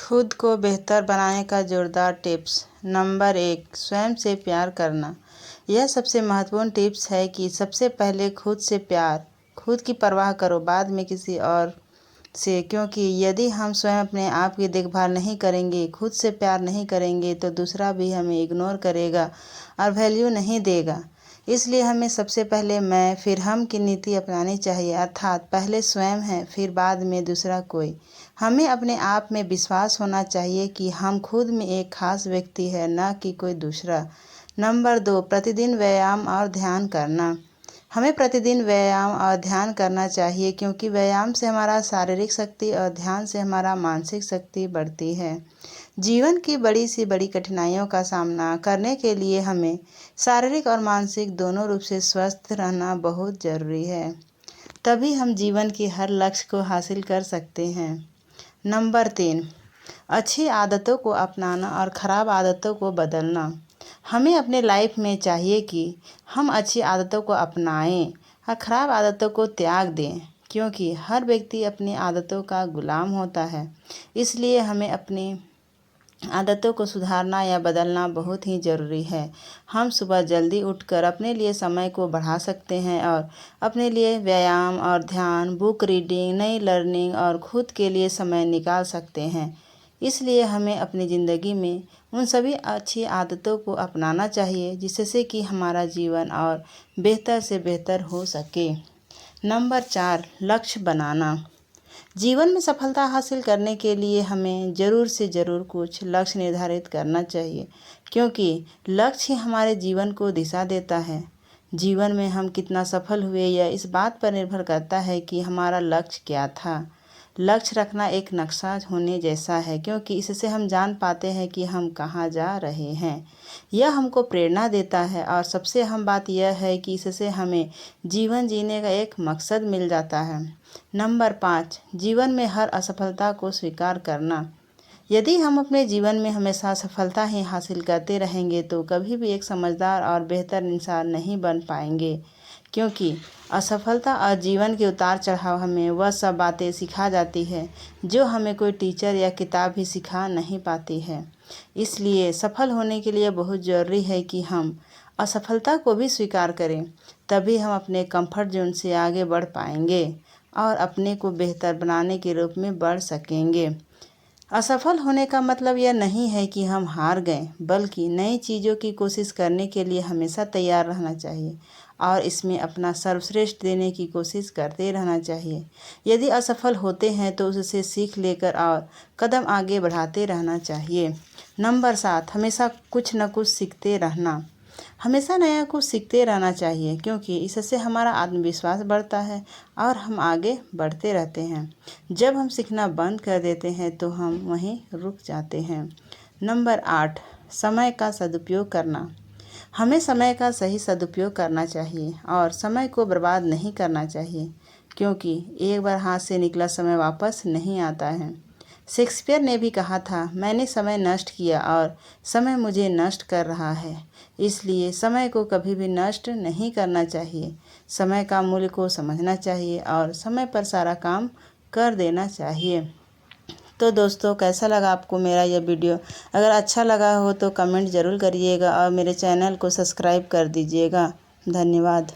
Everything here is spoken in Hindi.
खुद को बेहतर बनाने का जोरदार टिप्स। नंबर 1, स्वयं से प्यार करना। यह सबसे महत्वपूर्ण टिप्स है कि सबसे पहले खुद से प्यार, खुद की परवाह करो, बाद में किसी और से। क्योंकि यदि हम स्वयं अपने आप की देखभाल नहीं करेंगे, खुद से प्यार नहीं करेंगे, तो दूसरा भी हमें इग्नोर करेगा और वैल्यू नहीं देगा। इसलिए हमें सबसे पहले मैं फिर हम की नीति अपनानी चाहिए, अर्थात पहले स्वयं है, फिर बाद में दूसरा कोई। हमें अपने आप में विश्वास होना चाहिए कि हम खुद में एक खास व्यक्ति है, न कि कोई दूसरा। नंबर 2, प्रतिदिन व्यायाम और ध्यान करना। हमें प्रतिदिन व्यायाम और ध्यान करना चाहिए, क्योंकि व्यायाम से हमारा शारीरिक शक्ति और ध्यान से हमारा मानसिक शक्ति बढ़ती है। जीवन की बड़ी से बड़ी कठिनाइयों का सामना करने के लिए हमें शारीरिक और मानसिक दोनों रूप से स्वस्थ रहना बहुत ज़रूरी है। तभी हम जीवन के हर लक्ष्य को हासिल कर सकते हैं। नंबर 3, अच्छी आदतों को अपनाना और ख़राब आदतों को बदलना। हमें अपने लाइफ में चाहिए कि हम अच्छी आदतों को अपनाएं और ख़राब आदतों को त्याग दें, क्योंकि हर व्यक्ति अपनी आदतों का गुलाम होता है। इसलिए हमें अपनी आदतों को सुधारना या बदलना बहुत ही ज़रूरी है। हम सुबह जल्दी उठकर अपने लिए समय को बढ़ा सकते हैं और अपने लिए व्यायाम और ध्यान, बुक रीडिंग, नई लर्निंग और खुद के लिए समय निकाल सकते हैं। इसलिए हमें अपनी ज़िंदगी में उन सभी अच्छी आदतों को अपनाना चाहिए, जिससे कि हमारा जीवन और बेहतर से बेहतर हो सके। नंबर 4, लक्ष्य बनाना। जीवन में सफलता हासिल करने के लिए हमें ज़रूर से ज़रूर कुछ लक्ष्य निर्धारित करना चाहिए, क्योंकि लक्ष्य ही हमारे जीवन को दिशा देता है। जीवन में हम कितना सफल हुए यह इस बात पर निर्भर करता है कि हमारा लक्ष्य क्या था। लक्ष्य रखना एक नक्शा होने जैसा है, क्योंकि इससे हम जान पाते हैं कि हम कहाँ जा रहे हैं। यह हमको प्रेरणा देता है और सबसे अहम बात यह है कि इससे हमें जीवन जीने का एक मकसद मिल जाता है। नंबर 5, जीवन में हर असफलता को स्वीकार करना। यदि हम अपने जीवन में हमेशा सफलता ही हासिल करते रहेंगे तो कभी भी एक समझदार और बेहतर इंसान नहीं बन पाएंगे, क्योंकि असफलता और जीवन के उतार चढ़ाव हमें वह सब बातें सिखा जाती है जो हमें कोई टीचर या किताब भी सिखा नहीं पाती है। इसलिए सफल होने के लिए बहुत ज़रूरी है कि हम असफलता को भी स्वीकार करें, तभी हम अपने कंफर्ट जोन से आगे बढ़ पाएंगे और अपने को बेहतर बनाने के रूप में बढ़ सकेंगे। असफल होने का मतलब यह नहीं है कि हम हार गए, बल्कि नई चीज़ों की कोशिश करने के लिए हमेशा तैयार रहना चाहिए और इसमें अपना सर्वश्रेष्ठ देने की कोशिश करते रहना चाहिए। यदि असफल होते हैं तो उससे सीख लेकर और कदम आगे बढ़ाते रहना चाहिए। नंबर 7, हमेशा कुछ न कुछ सीखते रहना। हमेशा नया कुछ सीखते रहना चाहिए, क्योंकि इससे हमारा आत्मविश्वास बढ़ता है और हम आगे बढ़ते रहते हैं। जब हम सीखना बंद कर देते हैं तो हम वहीं रुक जाते हैं। नंबर 8, समय का सदुपयोग करना। हमें समय का सही सदुपयोग करना चाहिए और समय को बर्बाद नहीं करना चाहिए, क्योंकि एक बार हाथ से निकला समय वापस नहीं आता है। शेक्सपियर ने भी कहा था, मैंने समय नष्ट किया और समय मुझे नष्ट कर रहा है। इसलिए समय को कभी भी नष्ट नहीं करना चाहिए। समय का मूल्य को समझना चाहिए और समय पर सारा काम कर देना चाहिए। तो दोस्तों, कैसा लगा आपको मेरा यह वीडियो? अगर अच्छा लगा हो तो कमेंट ज़रूर करिएगा और मेरे चैनल को सब्सक्राइब कर दीजिएगा। धन्यवाद।